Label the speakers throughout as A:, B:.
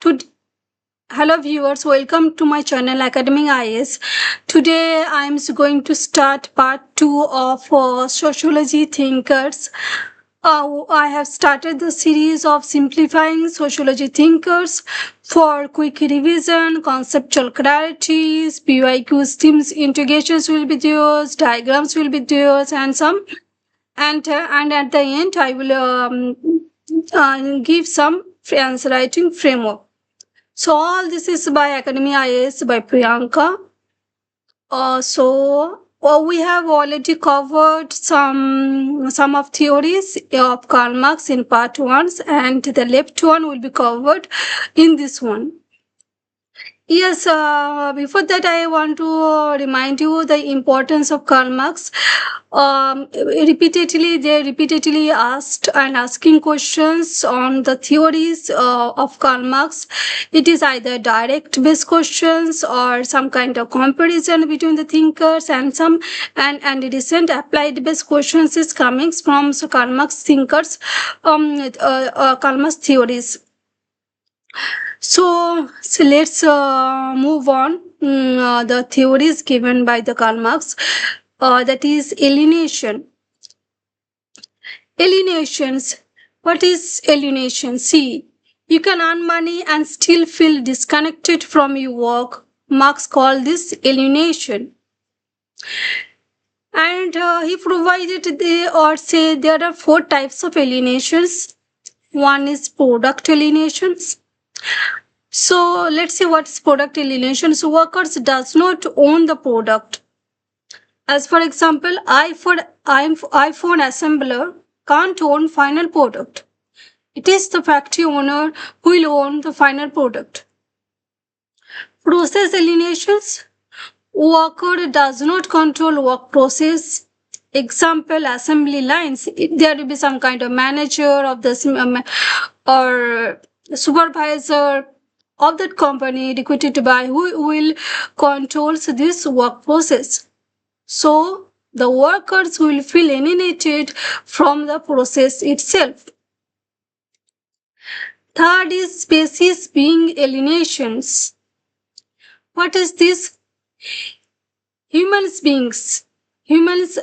A: To Hello viewers, welcome to my channel Academic IS. Today I am going to start part 2 of sociology thinkers. I have started the series of simplifying sociology thinkers for quick revision, conceptual clarities, PYQ themes integrations will be there, diagrams will be there, and and at the end I will give some answer writing framework. So all this is by Academy IAS by Priyanka. We have already covered some of theories of Karl Marx in part 1, and the left one will be covered in this one. Yes, before that I want to remind you the importance of Karl Marx. They repeatedly asked and asking questions on the theories of Karl Marx. It is either direct based questions or some kind of comparison between the thinkers, and recent applied based questions is coming from Karl Marx thinkers, Karl Marx theories. So let's move on. The theories given by the Karl Marx, that is alienation. Alienations. What is alienation? See, you can earn money and still feel disconnected from your work. Marx called this alienation. And he provided there are 4 types of alienations. One is product alienations. So let's see what is product alienation. So workers does not own the product. As for example, iPhone assembler can't own final product. It is the factory owner who will own the final product. Process alienations. Worker does not control work process. Example, assembly lines. There will be some kind of manager of the or supervisor of that company recruited by who will controls this work process. So the workers will feel alienated from the process itself. Third is species being alienations. What is this? Humans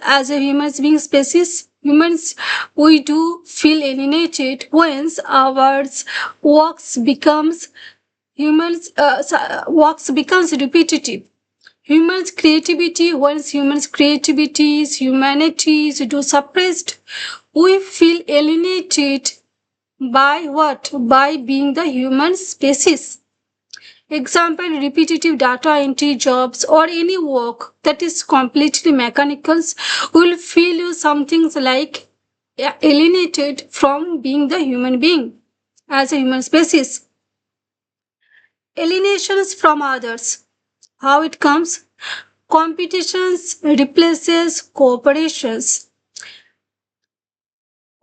A: as a humans being species, we do feel alienated when our works becomes repetitive. Humans' creativity, once humans' creativities, humanities do suppressed, we feel alienated by what? By being the human species. Example, repetitive data entry jobs or any work that is completely mechanical will feel you something like alienated from being the human being as a human species. Alienations from others. How it comes? Competitions replaces cooperations.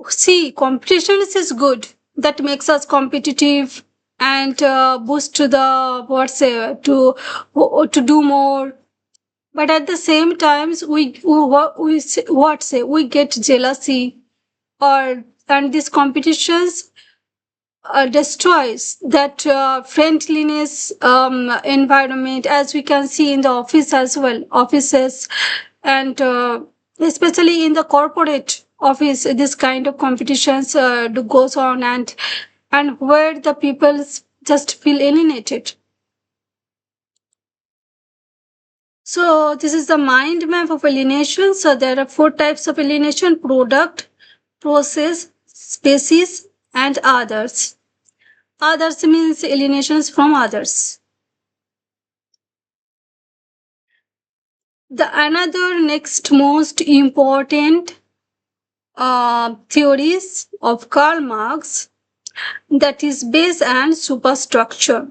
A: See, competitions is good. That makes us competitive and boost to the to do more. But at the same times, we get jealousy, and these competitions destroys that friendliness environment, as we can see in the office as well, offices, and especially in the corporate office, this kind of competitions goes on, and where the people just feel alienated. So this is the mind map of alienation. So there are 4 types of alienation: product, process, species, and others. Others means alienations from others. The another next most important theories of Karl Marx, that is base and superstructure.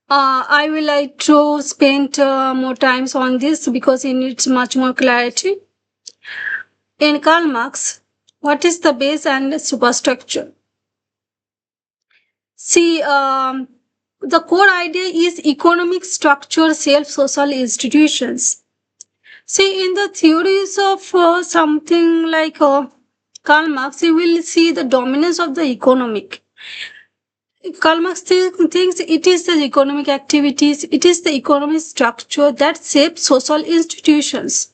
A: I will like to spend more times on this because it needs much more clarity. In Karl Marx, what is the base and superstructure? See, the core idea is economic structure, self-social institutions. See, in the theories of something like Karl Marx, you will see the dominance of the economic. Karl Marx thinks it is the economic activities, it is the economic structure that shapes social institutions.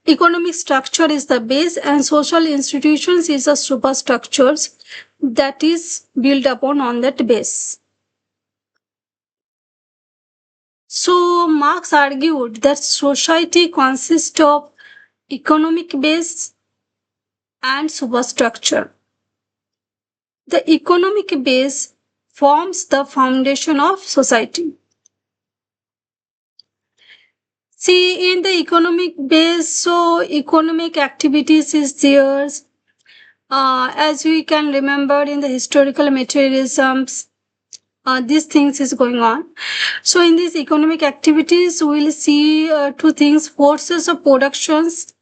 A: Economic structure is the base and social institutions is the superstructures that is built upon on that base. So Marx argued that society consists of economic base and superstructure. The economic base forms the foundation of society. See, in the economic base, so economic activities is theirs. As we can remember in the historical materialisms, these things is going on. So in these economic activities, we'll see two things: forces of productions.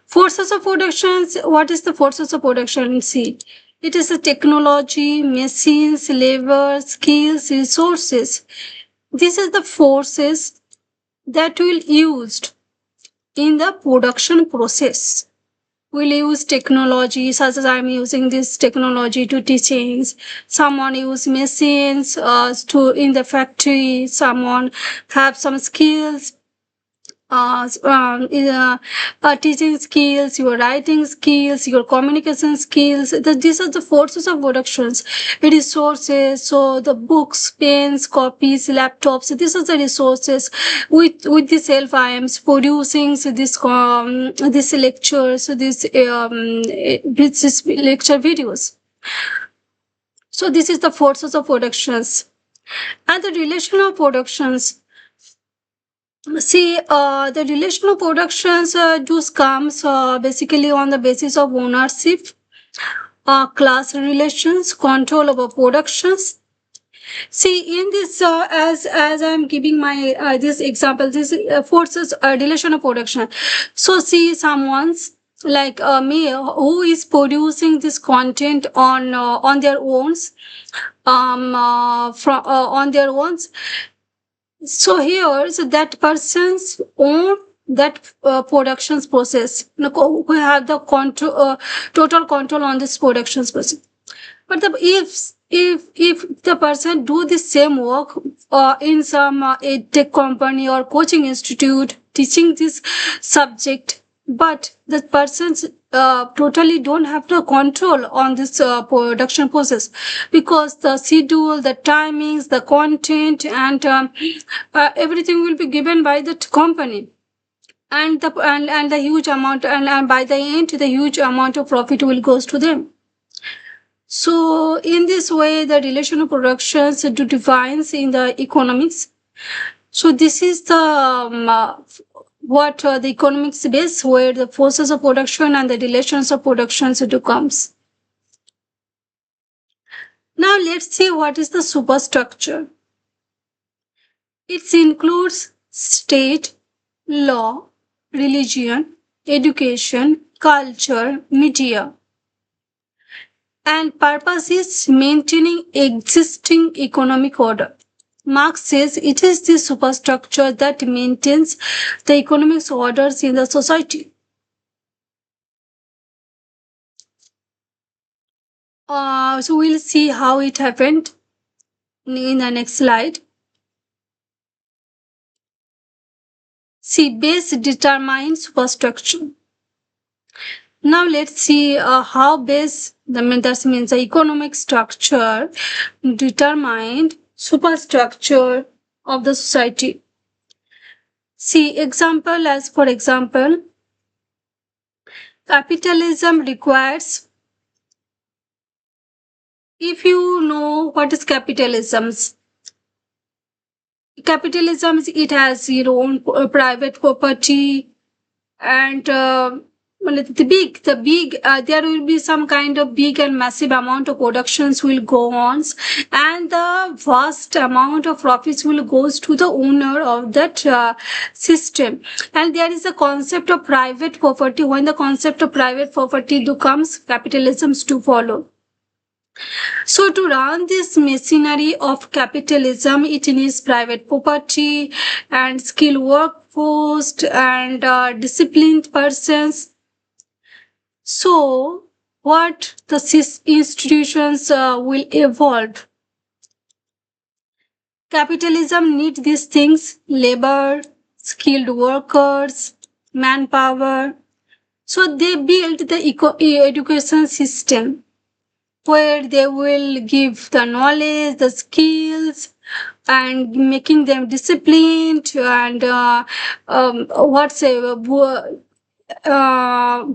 A: Forces of productions. What is the forces of production? See, it is the technology, machines, labor, skills, resources. This is the forces that will used in the production process. We'll use technology, such as I'm using this technology to teachings. Someone use machines to in the factory. Someone have some skills, teaching skills, your writing skills, your communication skills. These are the forces of productions. Resources, so the books, pens, copies, laptops. These are the resources. With this help, I am producing this lectures, this lecture videos. So this is the forces of productions, and the relation of productions. See, the relational productions just comes basically on the basis of ownership, class relations, control over productions. See, in this, as I'm giving my this example, this forces relation of production. So, see, someone's like me who is producing this content on their own, on their own. So here, so that person's own that productions process. We have the total control on this productions process. But if the person do the same work in some a tech company or coaching institute teaching this subject, but the persons totally don't have the control on this production process, because the schedule, the timings, the content, and everything will be given by the company, and the huge amount, and by the end the huge amount of profit will goes to them. So in this way, the relation of productions defines in the economics. So this is the what the economics base, where the forces of production and the relations of productions comes. Now let's see what is the superstructure. It includes state, law, religion, education, culture, media, and purpose is maintaining existing economic order. Marx says it is the superstructure that maintains the economic orders in the society. So we'll see how it happened in the next slide. See, base determines superstructure. Now let's see how base, that means the economic structure determined superstructure of the society. See, example, as for example, capitalism requires, if you know what is capitalism, it has your own private property, and the big there will be some kind of big and massive amount of productions will go on, and the vast amount of profits will goes to the owner of that system. And there is a concept of private property. When the concept of private property comes, capitalisms to follow. So to run this machinery of capitalism, it needs private property and skilled workforce and disciplined persons. So what the institutions will evolve. Capitalism needs these things: labor, skilled workers, manpower. So they build the education system where they will give the knowledge, the skills, and making them disciplined and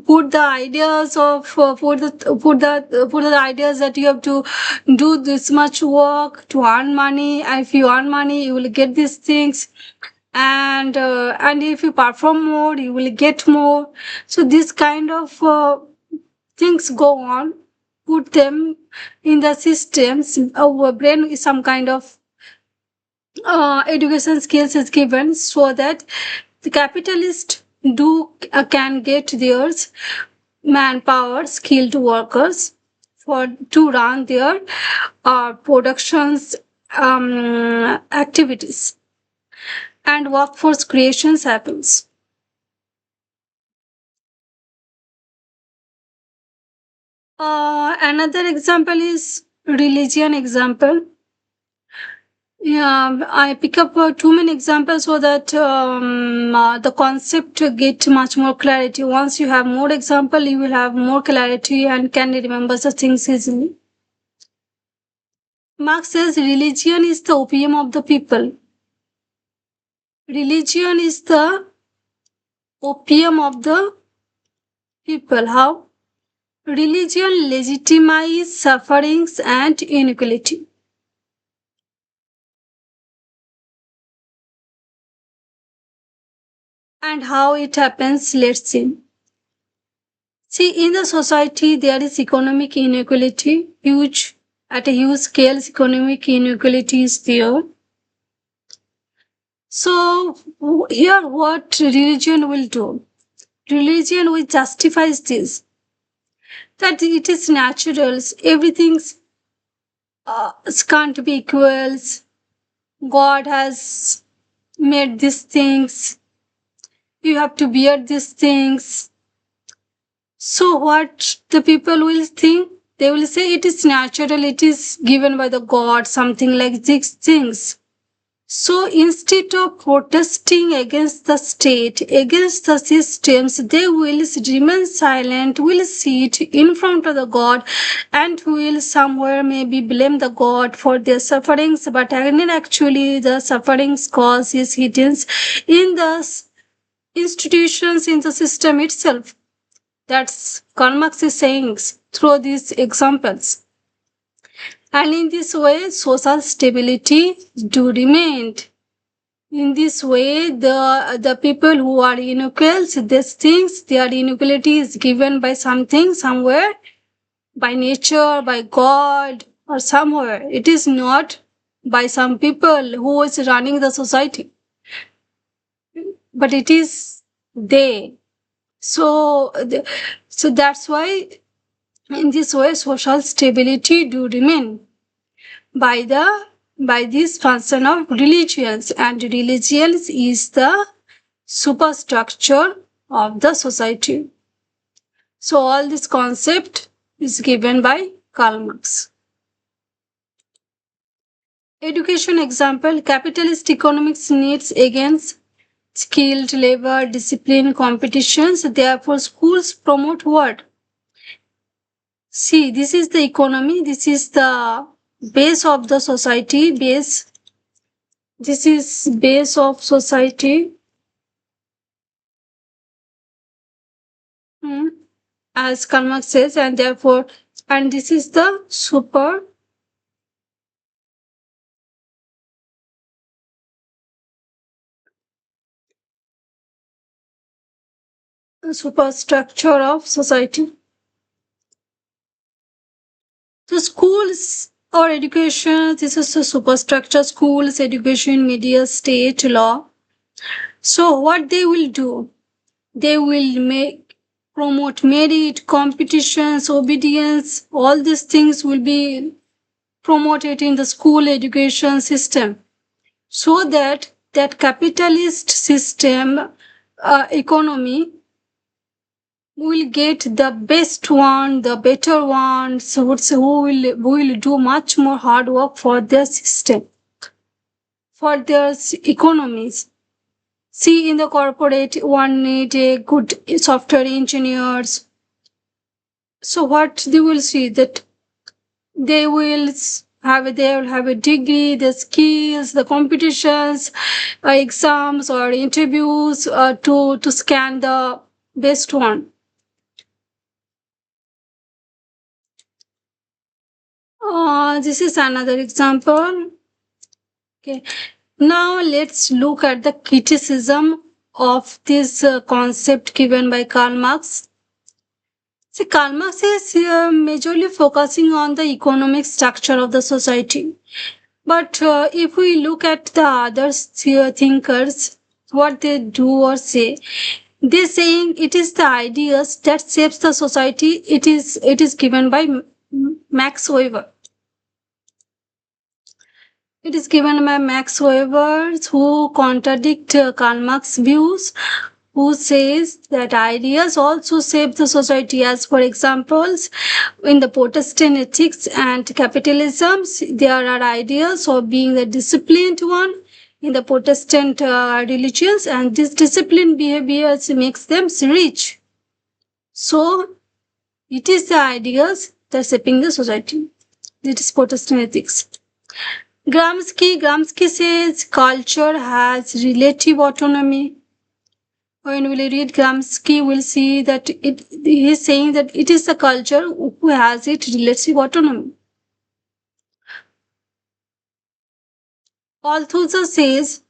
A: put the ideas of put the ideas that you have to do this much work to earn money, and if you earn money you will get these things, and if you perform more you will get more. So this kind of things go on, put them in the systems. Our brain is some kind of education skills is given so that the capitalist can get theirs manpower, skilled workers for to run their productions activities, and workforce creations happens. Another example is religion example. Yeah, I pick up too many examples so that the concept get much more clarity. Once you have more example, you will have more clarity and can remember the things easily. Marx says religion is the opium of the people. Religion is the opium of the people. How? Religion legitimizes sufferings and inequality. And how it happens, let's see. See, in the society, there is economic inequality, at a huge scale, economic inequality is there. So, here what religion will do? Religion will justify this, that it is natural, everything's can't be equals. God has made these things. You have to bear these things. So what the people will think? They will say it is natural, it is given by the God, something like these things. So instead of protesting against the state, against the systems, they will remain silent, will sit in front of the God, and will somewhere maybe blame the God for their sufferings. But actually the sufferings cause is hidden in the institutions, in the system itself. That's Karl Marx is saying through these examples. And in this way, social stability do remain. In this way, the people who are inequals, these things, their inequality is given by something, somewhere, by nature, by God, or somewhere. It is not by some people who is running the society, but it is they. So that's why in this way social stability do remain by this function of religions, and religions is the superstructure of the society. So all this concept is given by Karl Marx. Education example: capitalist economics needs against skilled labor, discipline, competitions. Therefore, schools promote what? See, this is the economy. This is the base of the society. This is base of society. As Karl Marx says, and therefore, and this is the superstructure of society. The schools or education, this is the superstructure: schools, education, media, state, law. So what they will do? They will promote merit, competitions, obedience. All these things will be promoted in the school education system, so that capitalist system economy we will get the best one, the better ones, who will do much more hard work for their system, for their economies. See, in the corporate, one need a good software engineers. So what they will see that they will have a degree, the skills, the competitions, exams or interviews to scan the best one. This is another example. Okay. Now let's look at the criticism of this concept given by Karl Marx. See, Karl Marx is majorly focusing on the economic structure of the society. But if we look at the other thinkers, what they do or say, they're saying it is the ideas that shapes the society. It is given by Max Weber. It is given by Max Weber, who contradict Karl Marx's views, who says that ideas also shape the society. As for examples, in the Protestant ethics and capitalism, there are ideas of being the disciplined one in the Protestant religions, and this disciplined behaviors makes them rich. So, it is the ideas that shaping the society. It is Protestant ethics. Gramsci says culture has relative autonomy. When we read Gramsci, we'll see that he is saying that it is the culture who has its relative autonomy. Althusser says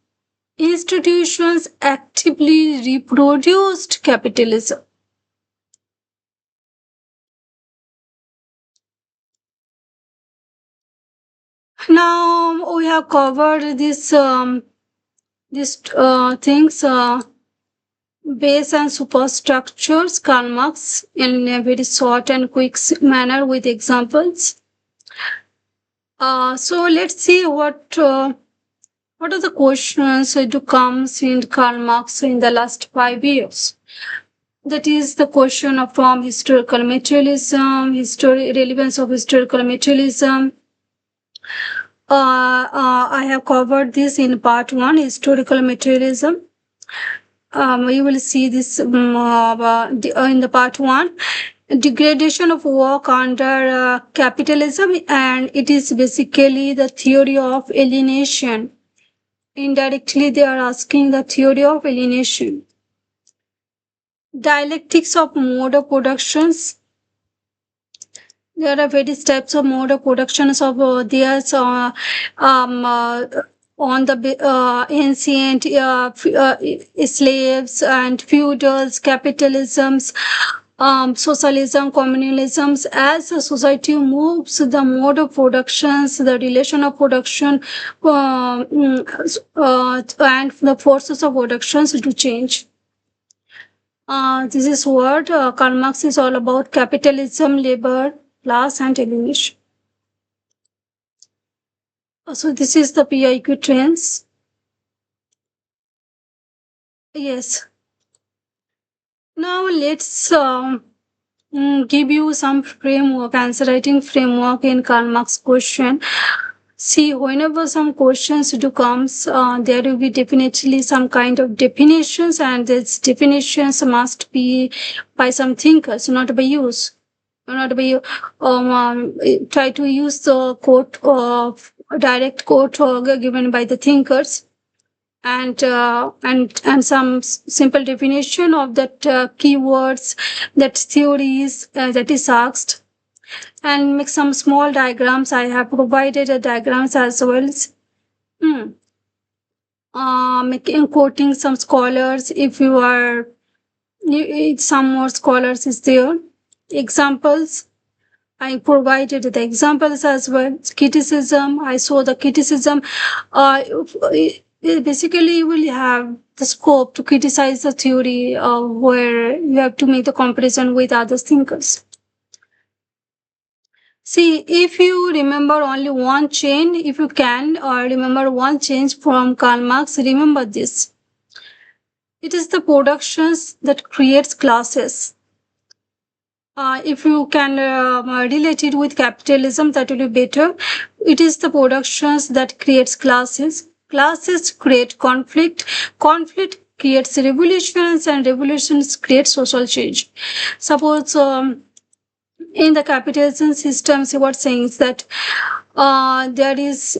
A: institutions actively reproduced capitalism. Now we have covered these things, base and superstructures, Karl Marx, in a very short and quick manner with examples. So let's see what are the questions to come in Karl Marx in the last 5 years. That is the question from historical materialism, relevance of historical materialism. I have covered this in part 1, historical materialism. We will see this in the part 1. Degradation of work under capitalism, and it is basically the theory of alienation. Indirectly, they are asking the theory of alienation. Dialectics of mode of productions. There are various types of mode of productions of theirs on the ancient slaves and feudals, capitalisms, socialism, communalisms. As a society moves, the mode of productions, the relation of production, and the forces of productions to change. This is what Karl Marx is all about: capitalism, labor, class, and alienation. So this is the PYQ trends. Yes. Now let's give you some framework, answer writing framework in Karl Marx question. See, whenever some questions do comes, there will be definitely some kind of definitions, and these definitions must be by some thinkers, not by you. Not by you. Try to use the quote of direct quote given by the thinkers, and some simple definition of that keywords, that theories that is asked, and make some small diagrams. I have provided diagrams as well. Quoting some scholars, if you are some more scholars is there. Examples, I provided the examples as well. Criticism, I saw the criticism. Basically, you will have the scope to criticize the theory where you have to make the comparison with other thinkers. See, if you remember only one chain, if you can remember one chain from Karl Marx, remember this. It is the productions that creates classes. if you can relate it with capitalism, that will be better. It is the productions that creates classes. Classes create conflict. Conflict creates revolutions, and revolutions create social change. Suppose in the capitalism systems, what saying is that there is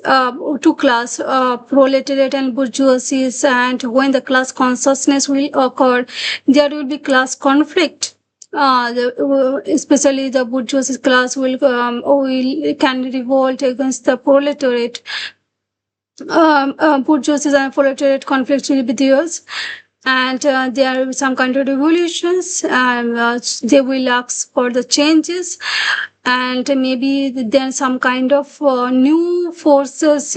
A: two class, proletariat and bourgeoisie, and when the class consciousness will occur, there will be class conflict. Especially the bourgeoisie class will can revolt against the proletariat. Bourgeoisie and proletariat conflicts will be theirs, and there will be some kind of revolutions, and they will ask for the changes, and maybe then some kind of new forces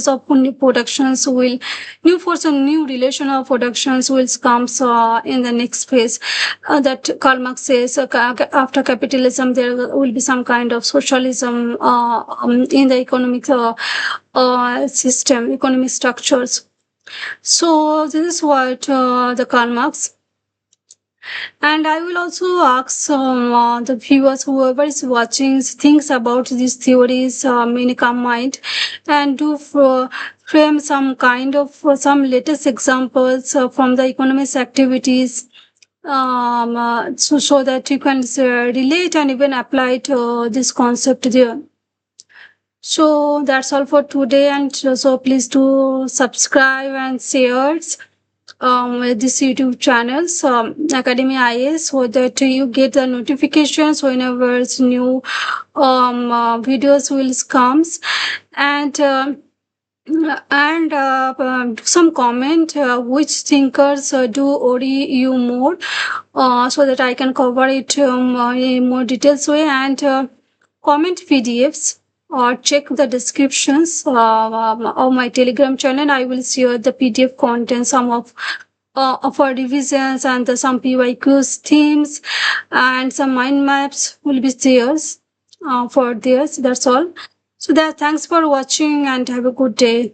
A: of new productions will, new force and new relation of productions will comes in the next phase. That Karl Marx says after capitalism there will be some kind of socialism in the economic system, economic structures. So this is what the Karl Marx. And I will also ask the viewers, whoever is watching, thinks about these theories in a calm mind, and do frame some kind of some latest examples from the economics activities, so that you can relate and even apply this concept there. So that's all for today, and so please do subscribe and share this YouTube channel, Academy IS, so that you get the notifications whenever new videos will comes, and some comment which thinkers do worry you more, so that I can cover it in more details way, and comment PDFs or check the descriptions of my Telegram channel. I will share the PDF content, some of our revisions, and some PYQs themes, and some mind maps will be theirs for theirs. That's all. So thanks for watching, and have a good day.